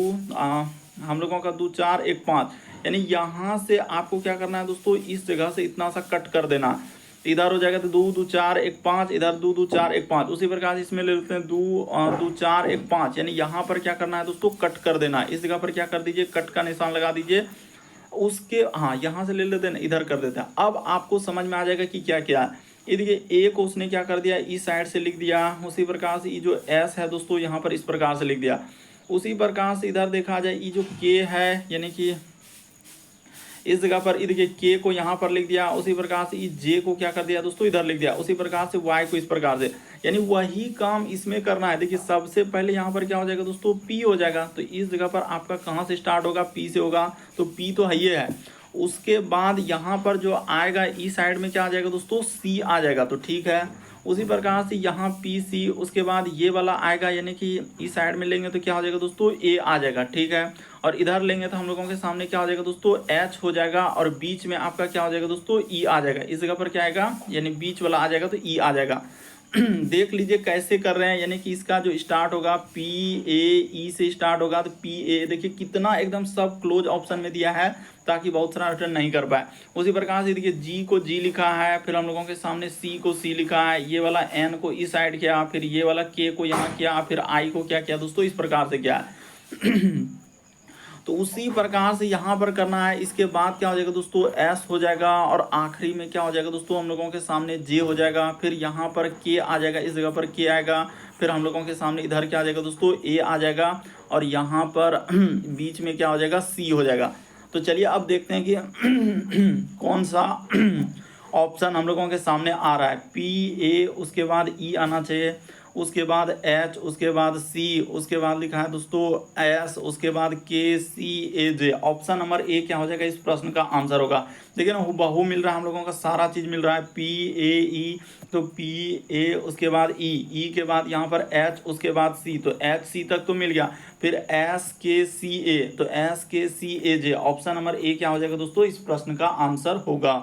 हम लोगों का 2 4 1 5, यानी यहाँ से आपको क्या करना है दोस्तों, इस जगह से इतना सा कट कर देना। इधर हो जाएगा तो 2 2 4 1 5, इधर 2 2 4 1 5। उसी प्रकार से इसमें ले लेते हैं 2 2 4 1 5, यानी यहाँ पर क्या करना है दोस्तों, कट कर देना। इस जगह पर क्या कर दीजिए, कट का निशान लगा दीजिए। उसके हाँ यहाँ से ले लेते हैं, इधर कर देते हैं। अब आपको समझ में आ जाएगा कि क्या क्या है। ये देखिए, ए को उसने क्या कर दिया, इस साइड से लिख दिया। उसी प्रकार से ये जो एस है दोस्तों, यहाँ पर इस प्रकार से लिख दिया। उसी प्रकार से इधर देखा जाए, ये जो के है, यानी कि इस जगह पर देखिए के को यहाँ पर लिख दिया। उसी प्रकार से जे को क्या कर दिया दोस्तों, इधर लिख दिया। उसी प्रकार से वाई को इस प्रकार से, यानी वही काम इसमें करना है। देखिए सबसे पहले यहाँ पर क्या हो जाएगा दोस्तों, पी हो जाएगा। तो इस जगह पर आपका कहाँ से स्टार्ट होगा, पी से होगा। तो पी तो है ये है। उसके बाद यहाँ पर जो आएगा ई साइड में क्या आ जाएगा दोस्तों, सी आ जाएगा। तो ठीक है, उसी प्रकार से यहाँ पी सी, उसके बाद ये वाला आएगा, यानी कि इस साइड में लेंगे तो क्या हो जाएगा दोस्तों, ए आ जाएगा। ठीक है, और इधर लेंगे तो हम लोगों के सामने क्या हो जाएगा दोस्तों, एच हो जाएगा। और बीच में आपका क्या हो जाएगा दोस्तों, ई आ जाएगा। इस जगह पर क्या आएगा, यानी बीच वाला आ जाएगा तो ई आ जाएगा। देख लीजिए कैसे कर रहे हैं, यानी कि इसका जो स्टार्ट होगा पी ए ई से स्टार्ट होगा। तो पी ए देखिए कितना एकदम सब क्लोज ऑप्शन में दिया है, ताकि बहुत सारा रिटर्न नहीं कर पाए। उसी प्रकार से देखिए जी को जी लिखा है, फिर हम लोगों के सामने सी को सी लिखा है, ये वाला एन को इस साइड किया, फिर ये वाला के को यहाँ किया, फिर आई को क्या किया दोस्तों, इस प्रकार से किया है। तो उसी प्रकार से यहाँ पर करना है। इसके बाद क्या हो जाएगा दोस्तों, एस हो जाएगा। और आखिरी में क्या हो जाएगा दोस्तों, हम लोगों के सामने जे हो जाएगा। फिर यहाँ पर के आ जाएगा, इस जगह पर के आएगा। फिर हम लोगों के सामने इधर क्या आ जाएगा दोस्तों, ए आ जाएगा। और यहाँ पर बीच में क्या हो जाएगा, सी हो जाएगा। तो चलिए अब देखते हैं कि कौन सा ऑप्शन हम लोगों के सामने आ रहा है। पी ए, उसके बाद ई आना चाहिए, उसके बाद एच, उसके बाद सी, उसके बाद लिखा है दोस्तों एस, उसके बाद के सी ए जे। ऑप्शन नंबर ए क्या हो जाएगा, इस प्रश्न का आंसर होगा। देखिए ना, हुबहू मिल रहा है हम लोगों का, सारा चीज मिल रहा है। पी ए ई, तो पी ए, उसके बाद ई के बाद यहाँ पर एच, उसके बाद सी। तो एच सी तक तो मिल गया। फिर एस के सी ए, तो एस के सी ए जे। ऑप्शन नंबर ए क्या हो जाएगा दोस्तों, इस प्रश्न का आंसर होगा।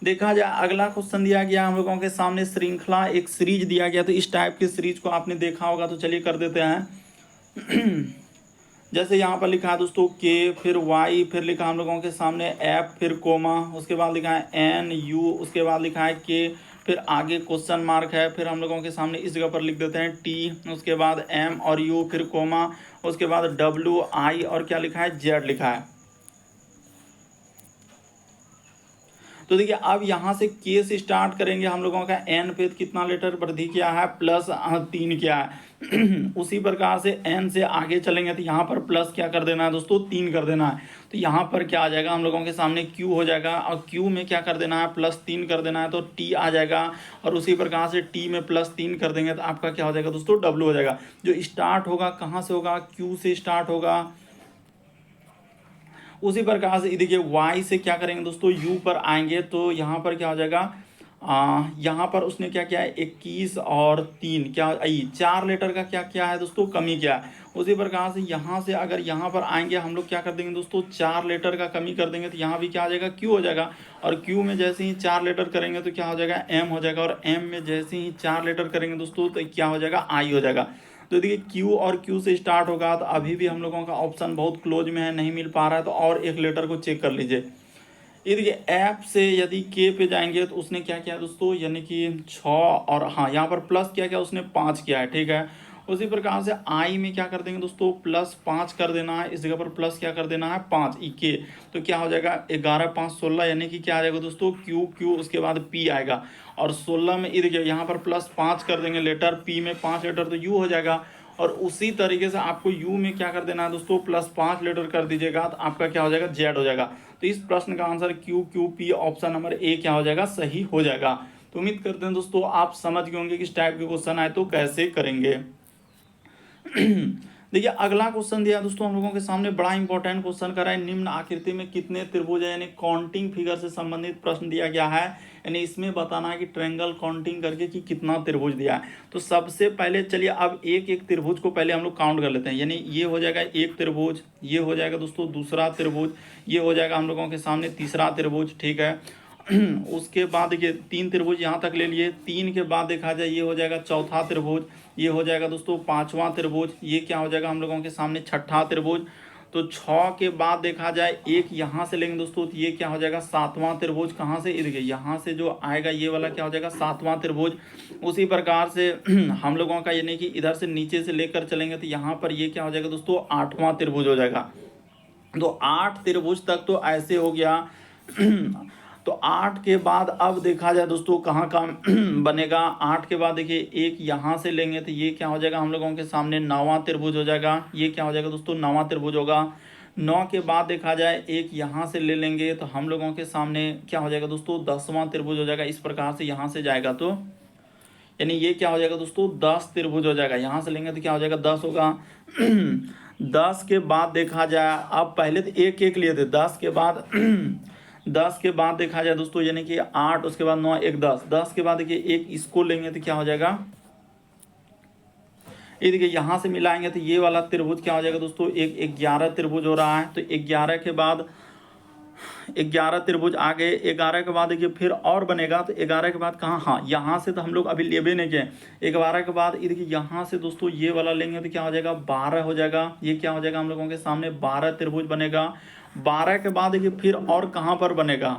देखा जाए अगला क्वेश्चन दिया गया हम लोगों के सामने, श्रृंखला एक सीरीज दिया गया। तो इस टाइप की सीरीज को आपने देखा होगा, तो चलिए कर देते हैं। जैसे यहाँ पर लिखा है दोस्तों के, फिर वाई, फिर लिखा हम लोगों के सामने एफ, फिर कोमा, उसके बाद लिखा है एन यू, उसके बाद लिखा है के, फिर आगे क्वेश्चन मार्क है। फिर हम लोगों के सामने इस जगह पर लिख देते हैं टी, उसके बाद एम और यू, फिर कोमा, उसके बाद डब्ल्यू आई, और क्या लिखा है, जेड लिखा है। तो देखिए अब यहाँ से के से स्टार्ट करेंगे हम लोगों का। एन पे कितना लेटर वृद्धि किया है, प्लस 3 किया है। उसी प्रकार से एन से आगे चलेंगे तो यहाँ पर प्लस क्या कर देना है दोस्तों, 3 कर देना है। तो यहाँ पर क्या आ जाएगा, हम लोगों के सामने क्यू हो जाएगा। और क्यू में क्या कर देना है, प्लस 3 कर देना है, तो टी आ जाएगा। और उसी प्रकार से टी में प्लस 3 कर देंगे तो आपका क्या हो जाएगा दोस्तों, डब्ल्यू हो जाएगा। जो स्टार्ट होगा कहाँ से होगा, क्यू से स्टार्ट होगा। उसी प्रकार से देखिए y से क्या करेंगे दोस्तों, u पर आएंगे तो यहाँ पर क्या हो जाएगा, यहाँ पर उसने क्या किया है, 21 और 3 क्या आई, 4 लेटर का क्या किया है दोस्तों, कमी किया है। उसी प्रकार से यहाँ से अगर यहाँ पर आएंगे हम लोग क्या कर देंगे दोस्तों, 4 लेटर का कमी कर देंगे तो यहाँ भी क्या आ जाएगा, q हो जाएगा। और q में जैसे ही 4 लेटर करेंगे तो क्या हो जाएगा, m हो जाएगा। और m में जैसे ही 4 लेटर करेंगे दोस्तों तो क्या हो जाएगा, i हो जाएगा। तो देखिए क्यू और क्यू से स्टार्ट होगा। तो अभी भी हम लोगों का ऑप्शन बहुत क्लोज में है, नहीं मिल पा रहा है। तो और एक लेटर को चेक कर लीजिए। ये देखिए ऐप से यदि के पे जाएंगे तो उसने क्या किया दोस्तों, यानी कि 6 और हाँ यहाँ पर प्लस क्या किया उसने, 5 किया है। ठीक है, उसी प्रकार से आई में क्या कर देंगे दोस्तों, प्लस 5 कर देना है। इस जगह पर प्लस क्या कर देना है, 5 के। तो क्या हो जाएगा, 11 5 16, यानी कि क्या आ जाएगा दोस्तों, क्यू क्यू, उसके बाद पी आएगा। और 16 में देखिए यहाँ पर प्लस 5 कर देंगे लेटर, पी में 5 लेटर तो यू हो जाएगा। और उसी तरीके से आपको यू में क्या कर देना है दोस्तों, प्लस 5 लेटर कर दीजिएगा तो आपका क्या हो जाएगा, जेड हो जाएगा। तो इस प्रश्न का answer Q Q P, option number A क्या हो जाएगा, सही हो जाएगा। तो उम्मीद करते हैं दोस्तों आप समझ गए होंगे कि इस टाइप के क्वेश्चन आए तो कैसे करेंगे। देखिए अगला क्वेश्चन दिया दोस्तों हम लोगों के सामने, बड़ा इंपॉर्टेंट क्वेश्चन कर रहा है। निम्न आकृति में कितने त्रिभुज है, यानी काउंटिंग फिगर से संबंधित प्रश्न दिया गया है। यानी इसमें बताना है कि ट्रायंगल काउंटिंग करके कि कितना त्रिभुज दिया है। तो सबसे पहले चलिए अब एक एक त्रिभुज को पहले हम लोग काउंट कर लेते हैं। यानी ये हो जाएगा एक त्रिभुज, ये हो जाएगा दोस्तों दूसरा त्रिभुज, ये हो जाएगा हम लोगों के सामने तीसरा त्रिभुज। ठीक है, उसके बाद देखिए 3 त्रिभुज यहाँ तक ले लिए। 3 के बाद देखा जाए ये हो जाएगा चौथा त्रिभुज, ये हो जाएगा दोस्तों 5वां त्रिभुज, ये क्या हो जाएगा हम लोगों के सामने 6ठा त्रिभुज। तो 6 के बाद देखा जाए एक यहाँ से लेंगे दोस्तों, तो ये क्या हो जाएगा 7वां त्रिभुज। कहाँ से, ये देखिए यहाँ से जो आएगा ये वाला क्या हो जाएगा 7वां त्रिभुज। उसी प्रकार से हम लोगों का यानी कि इधर से नीचे से लेकर चलेंगे तो यहाँ पर ये क्या हो जाएगा दोस्तों 8वां त्रिभुज हो जाएगा। तो 8 त्रिभुज तक तो ऐसे हो गया। तो 8 के बाद अब देखा जाए दोस्तों कहाँ कहाँ बनेगा। 8 के बाद देखिए एक यहाँ से लेंगे तो ये क्या हो जाएगा हम लोगों के सामने 9वां त्रिभुज हो जाएगा। ये क्या हो जाएगा दोस्तों 9वां त्रिभुज होगा। 9 के बाद देखा जाए एक यहाँ से ले लेंगे तो हम लोगों के सामने क्या हो जाएगा दोस्तों 10वां त्रिभुज हो जाएगा। इस प्रकार से यहाँ से जाएगा तो यानी ये क्या हो जाएगा दोस्तों 10 त्रिभुज हो जाएगा। यहाँ से लेंगे तो क्या हो जाएगा 10 होगा। 10 के बाद देखा जाए, अब पहले तो एक एक लिए थे, 10 के बाद 10 के बाद देखा जाए दोस्तों यानी कि 8, उसके बाद 9, एक 10। 10 के बाद देखिए एक इसको लेंगे तो क्या हो जाएगा, ये देखिए यहाँ से मिलाएंगे तो ये वाला त्रिभुज क्या हो जाएगा दोस्तों एक 11 त्रिभुज हो रहा है। तो 11 के बाद 11 त्रिभुज आ गए। 11 के बाद देखिए फिर और बनेगा तो 11 के बाद कहाँ, हाँ यहाँ से तो हम लोग अभी लेबे नहीं किए। 11 के बाद ये देखिए यहाँ से दोस्तों ये वाला लेंगे तो क्या हो जाएगा 12 हो जाएगा। ये क्या हो जाएगा हम लोगों के सामने 12 त्रिभुज बनेगा। 12 के बाद देखिए फिर और कहाँ पर बनेगा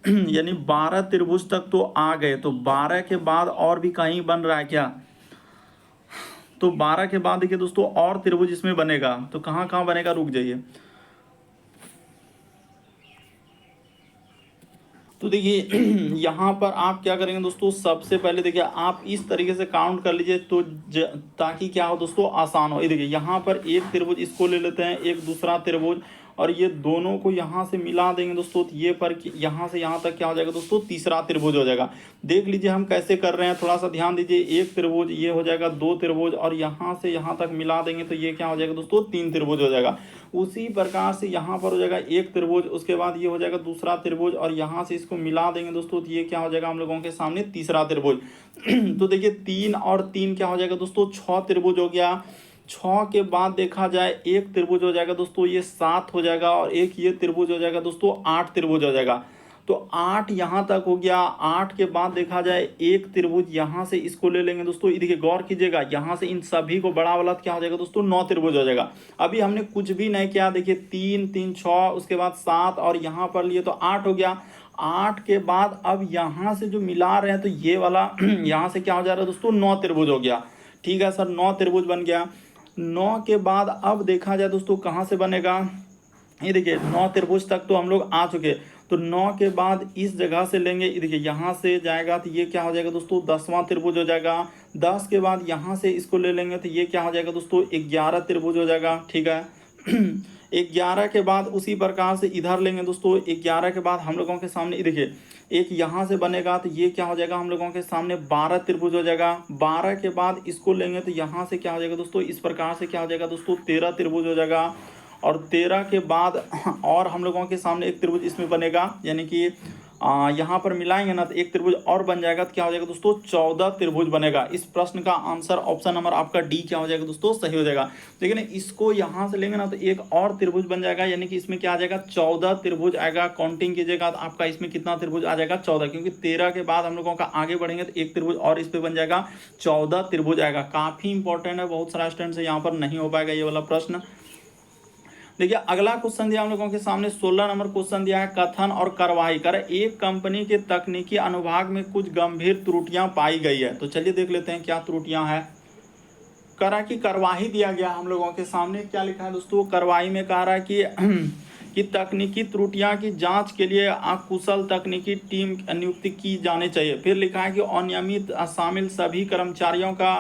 यानी 12 त्रिभुज तक तो आ गए। तो 12 के बाद और भी कहीं बन रहा है क्या, तो 12 के बाद देखिए दोस्तों और त्रिभुज इसमें बनेगा। तो कहाँ कहाँ बनेगा, रुक जाइए। तो देखिए यहाँ पर आप क्या करेंगे दोस्तों, सबसे पहले देखिए आप इस तरीके से काउंट कर लीजिए तो ताकि क्या हो दोस्तों आसान हो। ये देखिए यहाँ पर एक त्रिभुज इसको ले लेते हैं, एक दूसरा त्रिभुज, और ये दोनों को यहाँ से मिला देंगे दोस्तों तो ये पर यहाँ से यहाँ तक क्या हो जाएगा दोस्तों तीसरा त्रिभुज हो जाएगा। देख लीजिए हम कैसे कर रहे हैं, थोड़ा सा ध्यान दीजिए। एक त्रिभुज ये हो जाएगा 2 त्रिभुज, और यहाँ से यहाँ तक मिला देंगे तो ये क्या हो जाएगा दोस्तों 3 त्रिभुज हो जाएगा। उसी प्रकार से यहाँ पर हो जाएगा एक त्रिभुज, उसके बाद ये हो जाएगा दूसरा त्रिभुज, और यहाँ से इसको मिला देंगे दोस्तों तो ये क्या हो जाएगा हम लोगों के सामने तीसरा त्रिभुज। तो देखिए 3 और 3 क्या हो जाएगा दोस्तों 6 त्रिभुज हो गया। 6 के बाद देखा जाए एक त्रिभुज हो जाएगा दोस्तों ये 7 हो जाएगा, और एक ये त्रिभुज हो जाएगा दोस्तों 8 त्रिभुज हो जाएगा। तो 8 यहाँ तक हो गया। 8 के बाद देखा जाए एक त्रिभुज यहाँ से इसको ले लेंगे दोस्तों, ये देखिए गौर कीजिएगा यहाँ से इन सभी को बड़ा वाला क्या हो जाएगा दोस्तों 9 त्रिभुज हो जाएगा। अभी हमने कुछ भी नहीं किया, देखिए 3 3 6, उसके बाद 7 और यहाँ पर लिए तो 8 हो गया। 8 के बाद अब यहाँ से जो मिला रहे हैं तो ये वाला यहाँ से क्या हो जा रहा है दोस्तों 9 त्रिभुज हो गया। ठीक है सर, 9 त्रिभुज बन गया। 9 के बाद अब देखा जाए दोस्तों कहाँ से बनेगा, ये देखिए 9 त्रिभुज तक तो हम लोग आ चुके। तो 9 के बाद इस जगह से लेंगे, ये देखिए यहाँ से जाएगा तो ये क्या हो जाएगा दोस्तों 10वां त्रिभुज हो जाएगा। 10 के बाद यहाँ से इसको ले लेंगे तो ये क्या हो जाएगा दोस्तों 11 त्रिभुज हो जाएगा। ठीक है 11 के बाद उसी प्रकार से इधर लेंगे दोस्तों। 11 के बाद हम लोगों के सामने ये देखिए एक यहाँ से बनेगा तो ये क्या हो जाएगा हम लोगों के सामने 12 त्रिभुज हो जाएगा। 12 के बाद इसको लेंगे तो यहाँ से क्या हो जाएगा दोस्तों इस प्रकार से क्या हो जाएगा दोस्तों 13 त्रिभुज हो जाएगा। और 13 के बाद और हम लोगों के सामने एक त्रिभुज इसमें बनेगा, यानी कि यहाँ पर मिलाएंगे ना तो एक त्रिभुज और बन जाएगा तो क्या हो जाएगा दोस्तों 14 त्रिभुज बनेगा। इस प्रश्न का आंसर ऑप्शन नंबर आपका डी क्या हो जाएगा दोस्तों सही हो जाएगा। लेकिन इसको यहाँ से लेंगे ना तो एक और त्रिभुज बन जाएगा, यानी कि इसमें क्या आ जाएगा 14 त्रिभुज आएगा। काउंटिंग कीजिएगा तो आपका इसमें कितना त्रिभुज आ जाएगा 14, क्योंकि 13 के बाद हम लोगों का आगे बढ़ेंगे तो एक त्रिभुज और इस पर बन जाएगा 14 त्रिभुज आएगा। काफी इंपॉर्टेंट है, बहुत सारा स्टूडेंट से यहाँ पर नहीं हो पाएगा ये वाला प्रश्न। देखिए अगला क्वेश्चन दिया हम लोगों के सामने 16 नंबर क्वेश्चन दिया है कथन और कार्रवाई कर। एक कंपनी के तकनीकी अनुभाग में कुछ गंभीर त्रुटियां पाई गई है। तो चलिए देख लेते हैं क्या त्रुटियां हैं। करा की कार्यवाही दिया गया हम लोगों के सामने, क्या लिखा है दोस्तों कार्यवाही में कह रहा है कि तकनीकी त्रुटियां की जांच के लिए अकुशल तकनीकी टीम नियुक्ति की जानी चाहिए। फिर लिखा है कि अनियमित शामिल सभी कर्मचारियों का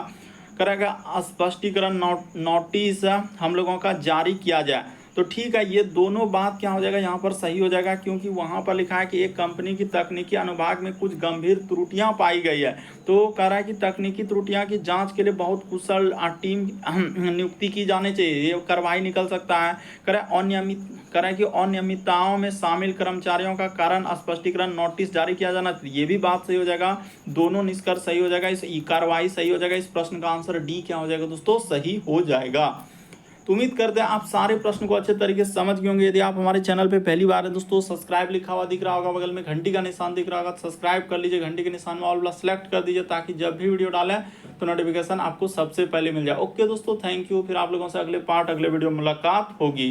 करेगा स्पष्टीकरण नोटिस हम लोगों का जारी किया जाए। तो ठीक है, ये दोनों बात क्या हो जाएगा यहाँ पर सही हो जाएगा, क्योंकि वहाँ पर लिखा है कि एक कंपनी की तकनीकी अनुभाग में कुछ गंभीर त्रुटियां पाई गई है। तो कह रहा है कि तकनीकी त्रुटियां की जांच के लिए बहुत कुशल टीम नियुक्ति की जानी चाहिए, ये कार्रवाई निकल सकता है। कह रहा है कि अनियमितताओं में शामिल कर्मचारियों का कारण स्पष्टीकरण नोटिस जारी किया जाना, ये भी बात सही हो जाएगा। दोनों निष्कर्ष सही हो जाएगा, इस कार्रवाई सही हो जाएगा। इस प्रश्न का आंसर डी क्या हो जाएगा दोस्तों सही हो जाएगा। तो उम्मीद करते हैं आप सारे प्रश्न को अच्छे तरीके से समझ गए होंगे। यदि आप हमारे चैनल पे पहली बार है दोस्तों, सब्सक्राइब लिखा हुआ दिख रहा होगा, बगल में घंटी का निशान दिख रहा होगा, सब्सक्राइब कर लीजिए, घंटी के निशान में ऑल वाला सेलेक्ट कर दीजिए ताकि जब भी वीडियो डालें तो नोटिफिकेशन आपको सबसे पहले मिल जाए। ओके दोस्तों, थैंक यू। फिर आप लोगों से अगले वीडियो मुलाकात होगी।